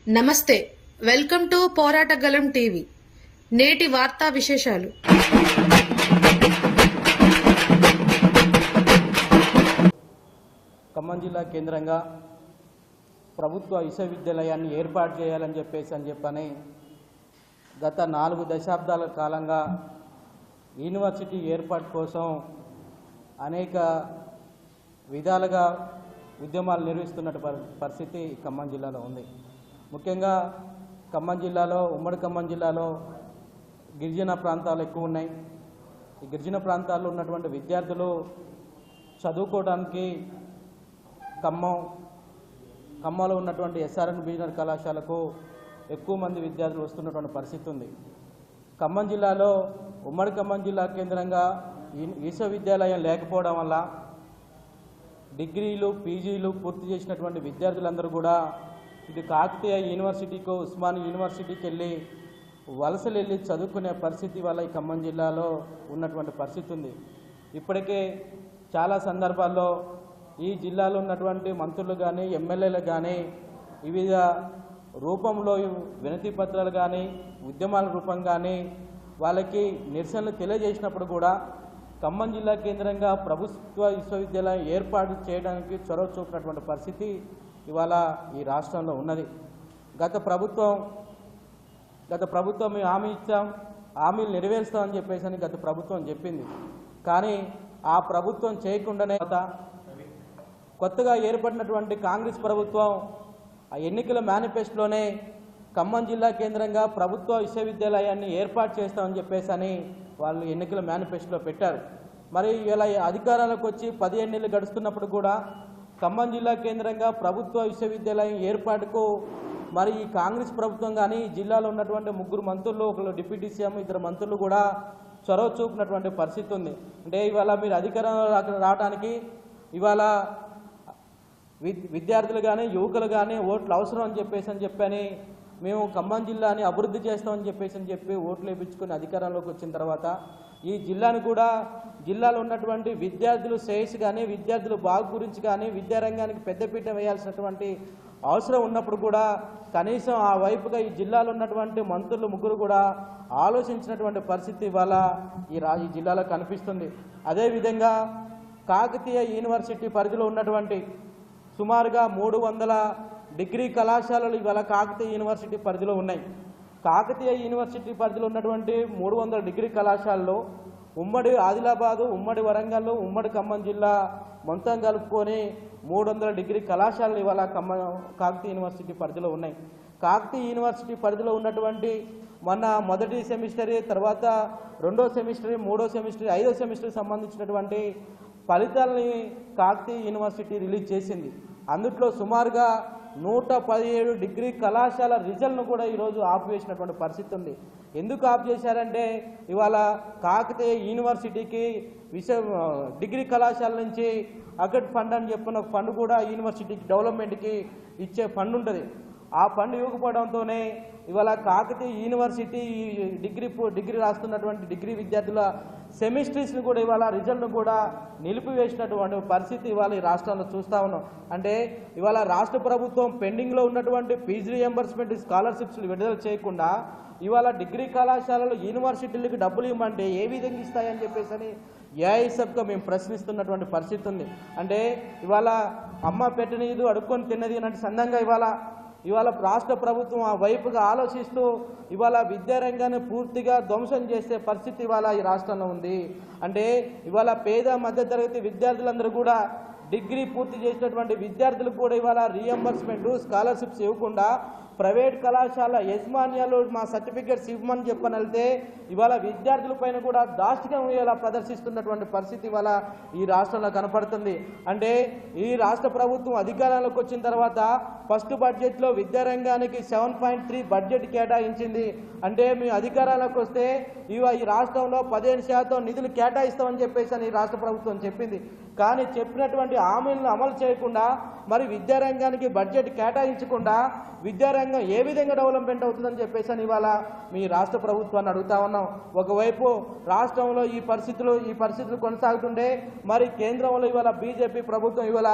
నమస్తే, welcome to పోరాటగలం TV. నేటి వార్తా విశేషాలు. ఖమ్మం జిల్లా కేంద్రంగా ప్రభుత్వ విశ్వవిద్యాలయాన్ని ఏర్పాటు చేయాలని చెప్పని గత 4 దశాబ్దాల కాలంగా యూనివర్సిటీ ఏర్పాటు కోసం అనేక విధాలుగా ఉద్యమాలు నిర్వహిస్తున్న పరిస్థితి ఖమ్మం జిల్లాలో ఉంది. ముఖ్యంగా ఖమ్మం జిల్లాలో, ఉమ్మడి ఖమ్మం జిల్లాలో గిరిజన ప్రాంతాలు ఎక్కువ ఉన్నాయి. ఈ గిరిజన ప్రాంతాల్లో ఉన్నటువంటి విద్యార్థులు చదువుకోవడానికి ఖమ్మంలో ఉన్నటువంటి ఎస్ఆర్ఎన్ బిజినెస్ కళాశాలకు ఎక్కువ మంది విద్యార్థులు వస్తున్నటువంటి పరిస్థితి ఉంది. ఖమ్మం జిల్లాలో, ఉమ్మడి ఖమ్మం జిల్లా కేంద్రంగా విశ్వవిద్యాలయం లేకపోవడం వల్ల డిగ్రీలు, పీజీలు పూర్తి చేసినటువంటి విద్యార్థులందరూ కూడా ఇది కాకతీయ యూనివర్సిటీకు, ఉస్మానియా యూనివర్సిటీకి వలసలు వెళ్ళి చదువుకునే పరిస్థితి వల్ల ఈ ఖమ్మం జిల్లాలో ఉన్నటువంటి పరిస్థితి ఉంది. ఇప్పటికే చాలా సందర్భాల్లో ఈ జిల్లాలో ఉన్నటువంటి మంత్రులు కానీ, ఎమ్మెల్యేలు కానీ వివిధ రూపంలో వినతి పత్రాలు కానీ, ఉద్యమాల రూపం కానీ వాళ్ళకి నిరసనలు తెలియజేసినప్పుడు కూడా ఖమ్మం జిల్లా కేంద్రంగా ప్రభుత్వ విశ్వవిద్యాలయం ఏర్పాటు చేయడానికి చొరవ చూపినటువంటి పరిస్థితి ఇవాళ ఈ రాష్ట్రంలో ఉన్నది. గత ప్రభుత్వం మేము హామీ ఇచ్చాం, హామీలు నెరవేరుస్తామని చెప్పేసి గత ప్రభుత్వం చెప్పింది. కానీ ఆ ప్రభుత్వం చేయకుండానే కొత్తగా ఏర్పడినటువంటి కాంగ్రెస్ ప్రభుత్వం ఆ ఎన్నికల మేనిఫెస్టోలోనే ఖమ్మం జిల్లా కేంద్రంగా ప్రభుత్వ విశ్వవిద్యాలయాన్ని ఏర్పాటు చేస్తామని చెప్పేసి వాళ్ళు ఎన్నికల మేనిఫెస్టోలో పెట్టారు. మరి ఇలా అధికారాలకు వచ్చి 15 నెలలు గడుస్తున్నప్పుడు కూడా ఖమ్మం జిల్లా కేంద్రంగా ప్రభుత్వ విశ్వవిద్యాలయం ఏర్పాటుకు మరి ఈ కాంగ్రెస్ ప్రభుత్వం కానీ, జిల్లాలో ఉన్నటువంటి 3 మంత్రులు, ఒకరు డిప్యూటీ సీఎం, 2 మంత్రులు కూడా చొరవ చూపినటువంటి పరిస్థితి ఉంది. అంటే ఇవాళ మీరు అధికారంలో రావడానికి ఇవాళ విద్యార్థులు కానీ, యువకులు కానీ ఓట్లు అవసరం అని చెప్పని మేము ఖమ్మం జిల్లాని అభివృద్ధి చేస్తామని చెప్పి ఓట్లు వేయించుకొని అధికారంలోకి వచ్చిన తర్వాత ఈ జిల్లాను కూడా, జిల్లాలో ఉన్నటువంటి విద్యార్థులు శ్రేయస్సు కానీ, విద్యార్థుల బాగు గురించి కానీ, విద్యారంగానికి పెద్దపీట వేయాల్సినటువంటి అవసరం ఉన్నప్పుడు కూడా కనీసం ఆ వైపుగా ఈ జిల్లాలో ఉన్నటువంటి మంత్రులు 3 కూడా ఆలోచించినటువంటి పరిస్థితి ఇవాళ ఈ జిల్లాలో కనిపిస్తుంది. అదేవిధంగా కాకతీయ యూనివర్సిటీ పరిధిలో ఉన్నటువంటి సుమారుగా 300 డిగ్రీ కళాశాలలు ఇవాళ కాకతీయ యూనివర్సిటీ పరిధిలో ఉన్నాయి. కాకతీయ యూనివర్సిటీ పరిధిలో ఉన్నటువంటి 300 డిగ్రీ కళాశాలలో ఉమ్మడి ఆదిలాబాదు, ఉమ్మడి వరంగల్, ఉమ్మడి ఖమ్మం జిల్లా మొత్తం కలుపుకొని 300 డిగ్రీ కళాశాలలు ఇవాళ కాకతీయ యూనివర్సిటీ పరిధిలో ఉన్నాయి. కాకతీయ యూనివర్సిటీ పరిధిలో ఉన్నటువంటి మొన్న మొదటి సెమిస్టర్, తర్వాత 2వ సెమిస్టర్, 3వ సెమిస్టర్, 5వ సెమిస్టర్కి సంబంధించినటువంటి ఫలితాలని కాకతీయ యూనివర్సిటీ రిలీజ్ చేసింది. అందుట్లో సుమారుగా 117 డిగ్రీ కళాశాల రిజల్ట్ను కూడా ఈరోజు ఆపివేసినటువంటి పరిస్థితి ఉంది. ఎందుకు ఆఫ్ చేశారంటే ఇవాళ కాకతీయ యూనివర్సిటీకి డిగ్రీ కళాశాల నుంచి అకట్ ఫండ్ అని చెప్పిన ఫండ్ కూడా యూనివర్సిటీకి డెవలప్మెంట్కి ఇచ్చే ఫండ్ ఉంటుంది. ఆ ఫండ్ ఇవ్వకపోవడంతోనే ఇవాళ కాకతీయ యూనివర్సిటీ డిగ్రీ రాస్తున్నటువంటి డిగ్రీ విద్యార్థుల సెమిస్టర్స్ని కూడా ఇవాళ రిజల్ట్ను కూడా నిలిపివేసినటువంటి పరిస్థితి ఇవాళ ఈ రాష్ట్రంలో చూస్తూ ఉన్నాం. అంటే ఇవాళ రాష్ట్ర ప్రభుత్వం పెండింగ్లో ఉన్నటువంటి ఫీజు రియంబర్స్మెంట్, స్కాలర్షిప్స్లు విడుదల చేయకుండా ఇవాళ డిగ్రీ కళాశాలలు యూనివర్సిటీలకు డబ్బులు ఇవ్వమంటే ఏ విధంగా ఇస్తాయని చెప్పేసి ఏఐఎస్ఎఫ్గా మేము ప్రశ్నిస్తున్నటువంటి పరిస్థితి ఉంది. అంటే ఇవాళ అమ్మ పెట్టనిది అడుక్కొని తిన్నది అన్నట్టు సందంగా ఇవాళ రాష్ట్ర ప్రభుత్వం ఆ వైపుగా ఆలోచిస్తూ ఇవాళ విద్యారంగాన్ని పూర్తిగా ధ్వంసం చేసే పరిస్థితి ఇవాళ ఈ రాష్ట్రంలో ఉంది. అంటే ఇవాళ పేద మధ్యతరగతి విద్యార్థులందరూ కూడా డిగ్రీ పూర్తి చేసినటువంటి విద్యార్థులకు కూడా ఇవాళ రియంబర్స్మెంట్, స్కాలర్షిప్స్ ఇవ్వకుండా ప్రైవేట్ కళాశాల యజమాన్యాలు మా సర్టిఫికేట్స్ ఇవ్వమని వెళ్తే ఇవాళ విద్యార్థుల పైన కూడా దాష్టికం ఇలా ప్రదర్శిస్తున్నటువంటి పరిస్థితి ఇవాళ ఈ రాష్ట్రంలో కనపడుతుంది. అంటే ఈ రాష్ట్ర ప్రభుత్వం అధికారంలోకి వచ్చిన తర్వాత ఫస్ట్ బడ్జెట్లో విద్యారంగానికి 7.3 బడ్జెట్ కేటాయించింది. అంటే మీ అధికారాలకు వస్తే ఈ రాష్ట్రంలో 15% నిధులు కేటాయిస్తామని చెప్పేసి ఈ రాష్ట్ర ప్రభుత్వం చెప్పింది. కానీ చెప్పినటువంటి హామీలను అమలు చేయకుండా, మరి విద్యారంగానికి బడ్జెట్ కేటాయించకుండా విద్యారంగం ఏ విధంగా డెవలప్మెంట్ అవుతుందని చెప్పేసి ఇవాళ మీ రాష్ట్ర ప్రభుత్వాన్ని అడుగుతా ఉన్నాం. ఒకవైపు రాష్ట్రంలో ఈ పరిస్థితులు కొనసాగుతుంటే, మరి కేంద్రంలో ఇవాళ బీజేపీ ప్రభుత్వం ఇవాళ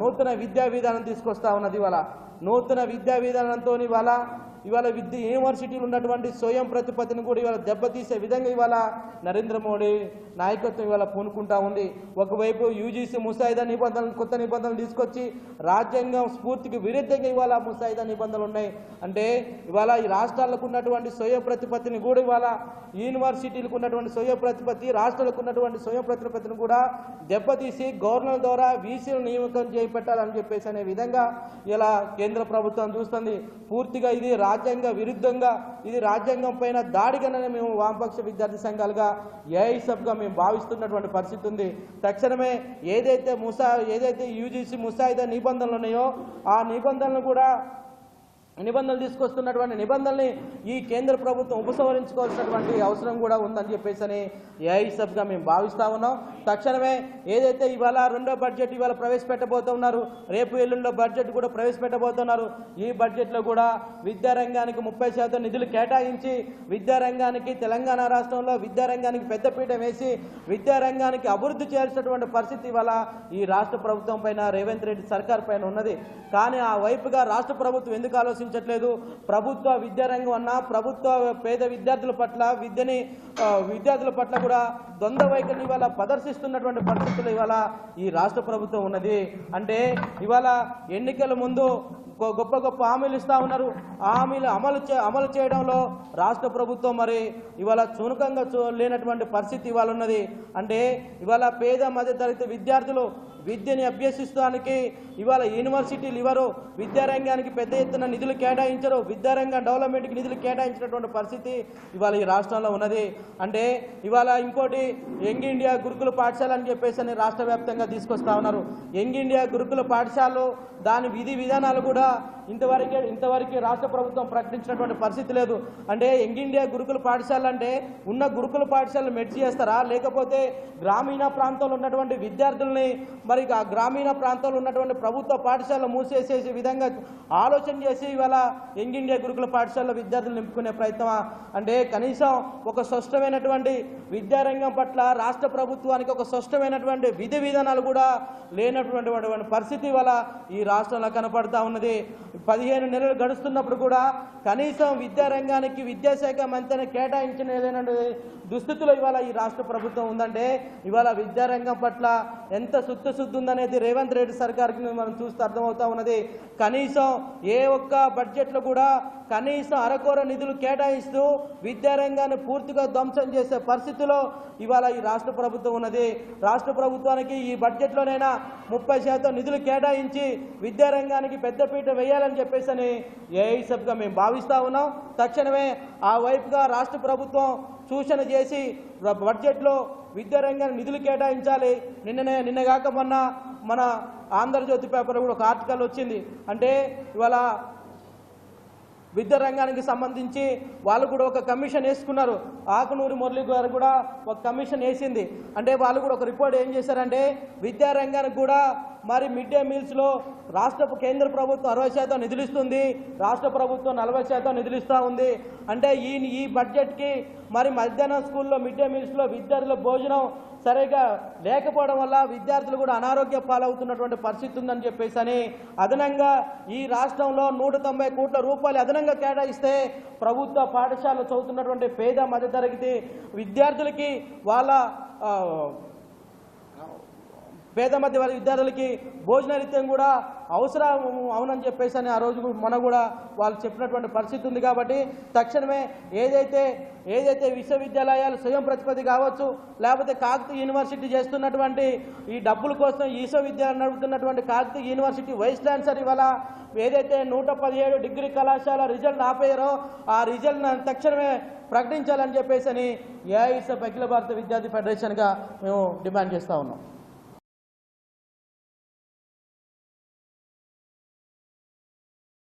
నూతన విద్యా విధానం తీసుకొస్తా ఉన్నది. ఇవాళ నూతన విద్యా విధానంతో ఇవాళ యూనివర్సిటీలు ఉన్నటువంటి స్వయం ప్రతిపత్తిని కూడా ఇవాళ దెబ్బతీసే విధంగా ఇవాళ నరేంద్ర మోడీ నాయకత్వం ఇవాళ పూనుకుంటా ఉంది. ఒకవైపు యూజీసీ ముసాయిదా నిబంధనలు కొత్త నిబంధనలు తీసుకొచ్చి రాజ్యాంగం స్ఫూర్తికి విరుద్ధంగా ఇవాళ ముసాయిదా నిబంధనలు ఉన్నాయి. అంటే ఇవాళ ఈ రాష్ట్రాలకు ఉన్నటువంటి స్వయం ప్రతిపత్తిని కూడా ఇవాళ యూనివర్సిటీలకు ఉన్నటువంటి స్వయం ప్రతిపత్తి, రాష్ట్రాలకు ఉన్నటువంటి స్వయం ప్రతిపత్తిని కూడా దెబ్బతీసి గవర్నర్ ద్వారా వీసీలు నియామకం చేపట్టాలని చెప్పేసి అనే విధంగా ఇలా కేంద్ర ప్రభుత్వం చూస్తుంది. పూర్తిగా ఇది రాజ్యాంగ విరుద్ధంగా, ఇది రాజ్యాంగం పైన దాడిగానే మేము వామపక్ష విద్యార్థి సంఘాలుగా ఏఐసబ్గా మేము భావిస్తున్నటువంటి పరిస్థితి ఉంది. తక్షణమే ఏదైతే యూజీసీ ముసాయిదా నిబంధనలు ఉన్నాయో ఆ నిబంధనలు తీసుకొస్తున్నటువంటి నిబంధనల్ని ఈ కేంద్ర ప్రభుత్వం ఉపసంహరించుకోవాల్సినటువంటి అవసరం కూడా ఉందని చెప్పేసి ఏఐసబ్గా మేము భావిస్తూ ఉన్నాం. తక్షణమే ఏదైతే ఇవాళ రెండో బడ్జెట్ ఇవాళ ప్రవేశపెట్టబోతున్నారు, రేపు ఎల్లుండో బడ్జెట్ కూడా ప్రవేశపెట్టబోతున్నారు. ఈ బడ్జెట్లో కూడా విద్యారంగానికి 30% నిధులు కేటాయించి విద్యారంగానికి తెలంగాణ రాష్ట్రంలో విద్యారంగానికి పెద్దపీట వేసి విద్యారంగానికి అభివృద్ధి చేయాల్సినటువంటి పరిస్థితి ఇవాళ ఈ రాష్ట్ర ప్రభుత్వం పైన రేవంత్ రెడ్డి సర్కార్ పైన ఉన్నది. కానీ ఆ వైపుగా రాష్ట్ర ప్రభుత్వం ఎందుకు ఆలోచించట్లేదు? ప్రభుత్వ విద్యారంగం అన్నా ప్రభుత్వ పేద విద్యార్థుల పట్ల కూడా ద్వంద్వ వైఖరిని ఇవాళ ప్రదర్శిస్తున్నటువంటి పరిస్థితులు ఇవాళ ఈ రాష్ట్ర ప్రభుత్వం ఉన్నది. అంటే ఇవాళ ఎన్నికల ముందు గొప్ప గొప్ప హామీలు ఇస్తా ఉన్నారు. ఆ హామీలు అమలు చేయడంలో రాష్ట్ర ప్రభుత్వం మరి ఇవాళ చురుకంగా లేనటువంటి పరిస్థితి ఇవాళ ఉన్నది. అంటే ఇవాళ పేద మధ్యతరగతి విద్యార్థులు విద్యని అభ్యసించడానికి ఇవాళ యూనివర్సిటీలు ఇవ్వరు, విద్యారంగానికి పెద్ద ఎత్తున నిధులు కేటాయించరు, విద్యారంగ డెవలప్మెంట్కి నిధులు కేటాయించినటువంటి పరిస్థితి ఇవాళ ఈ రాష్ట్రంలో ఉన్నది. అంటే ఇవాళ ఇంకోటి యంగ్ ఇండియా గురుకుల పాఠశాల అని చెప్పేసి రాష్ట్ర వ్యాప్తంగా తీసుకొస్తా ఉన్నారు. యంగ్ ఇండియా గురుకుల పాఠశాలలు దాని విధి విధానాలు కూడా ఇంతవరకు రాష్ట్ర ప్రభుత్వం ప్రకటించినటువంటి పరిస్థితి లేదు. అంటే యంగ్ ఇండియా గురుకుల పాఠశాల అంటే ఉన్న గురుకుల పాఠశాలలు మెర్జ్ చేస్తారా, లేకపోతే గ్రామీణ ప్రాంతంలో ఉన్నటువంటి విద్యార్థుల్ని మరి ఆ గ్రామీణ ప్రాంతంలో ఉన్నటువంటి ప్రభుత్వ పాఠశాలలు మూసేసేసే విధంగా ఆలోచన చేసి ఇవాళ యంగ్ ఇండియా గురుకుల పాఠశాలలో విద్యార్థులు నింపుకునే ప్రయత్నమా? అంటే కనీసం ఒక స్పష్టమైనటువంటి విద్యారంగం పట్ల రాష్ట్ర ప్రభుత్వానికి ఒక స్పష్టమైనటువంటి విధి విధానాలు కూడా లేనటువంటి పరిస్థితి ఇవాళ ఈ రాష్ట్రంలో కనపడతా ఉన్నది. 15 నెలలు గడుస్తున్నప్పుడు కూడా కనీసం విద్యారంగానికి విద్యాశాఖ మంత్రిని కేటాయించిన ఏదైనా దుస్థితిలో ఇవాళ ఈ రాష్ట్ర ప్రభుత్వం ఉందంటే ఇవాళ విద్యారంగం పట్ల ఎంత శుద్ధి ఉందనేది రేవంత్ రెడ్డి సర్కార్కి మనం చూస్తే అర్థమవుతా ఉన్నది. కనీసం ఏ ఒక్క బడ్జెట్లో కూడా కనీసం అరకొర నిధులు కేటాయిస్తూ విద్యారంగాన్ని పూర్తిగా ధ్వంసం చేసే పరిస్థితిలో ఇవాళ ఈ రాష్ట్ర ప్రభుత్వం ఉన్నది. రాష్ట్ర ప్రభుత్వానికి ఈ బడ్జెట్లోనైనా 30% నిధులు కేటాయించి విద్యారంగానికి పెద్దపీట వేయాలని చెప్పేసి ఏఐసబ్గా మేము భావిస్తూ ఉన్నాం. తక్షణమే ఆ వైపుగా రాష్ట్ర ప్రభుత్వం సూచన చేసి బడ్జెట్లో విద్యారంగానికి నిధులు కేటాయించాలి. నిన్నగాక మొన్న మన ఆంధ్రజ్యోతి పేపర్ కూడా ఒక ఆర్టికల్ వచ్చింది. అంటే ఇవాళ విద్యారంగానికి సంబంధించి వాళ్ళు కూడా ఒక కమిషన్ వేసుకున్నారు. ఆకునూరి మురళి గారు కూడా ఒక కమిషన్ వేసింది. అంటే వాళ్ళు కూడా ఒక రిపోర్ట్ ఏం చేశారంటే విద్యారంగానికి కూడా మరి మిడ్ డే మీల్స్లో కేంద్ర ప్రభుత్వం 60% నిధులు ఇస్తుంది, రాష్ట్ర ప్రభుత్వం 40% నిధులు ఇస్తూ ఉంది. అంటే ఈ బడ్జెట్కి మరి మధ్యాహ్నం స్కూల్లో మిడ్ డే మీల్స్లో విద్యార్థుల భోజనం సరిగా లేకపోవడం వల్ల విద్యార్థులు కూడా అనారోగ్య పాలవుతున్నటువంటి పరిస్థితి ఉందని చెప్పేసి అదనంగా ఈ రాష్ట్రంలో 190 కోట్ల రూపాయలు అదనంగా కేటాయిస్తే ప్రభుత్వ పాఠశాలలో చదువుతున్నటువంటి పేద మధ్యతరగతి విద్యార్థులకి పేద మధ్య విద్యార్థులకి భోజనరీత్యం కూడా అవసరం అవునని చెప్పేసి ఆ రోజు మన కూడా వాళ్ళు చెప్పినటువంటి పరిస్థితి ఉంది. కాబట్టి తక్షణమే ఏదైతే విశ్వవిద్యాలయాలు స్వయం ప్రతిపత్తి కావచ్చు, లేకపోతే కాకతీయ యూనివర్సిటీ చేస్తున్నటువంటి ఈ డబ్బుల కోసం విశ్వవిద్యాలయం నడుపుతున్నటువంటి కాకతీయ యూనివర్సిటీ వైస్ ఛాన్సలర్ ఇవాళ ఏదైతే 117 డిగ్రీ కళాశాల రిజల్ట్ ఆపేయారో ఆ రిజల్ట్ తక్షణమే ప్రకటించాలని చెప్పేసి ఏఐసబ్ అఖిల భారత విద్యార్థి ఫెడరేషన్గా మేము డిమాండ్ చేస్తూ ఉన్నాం.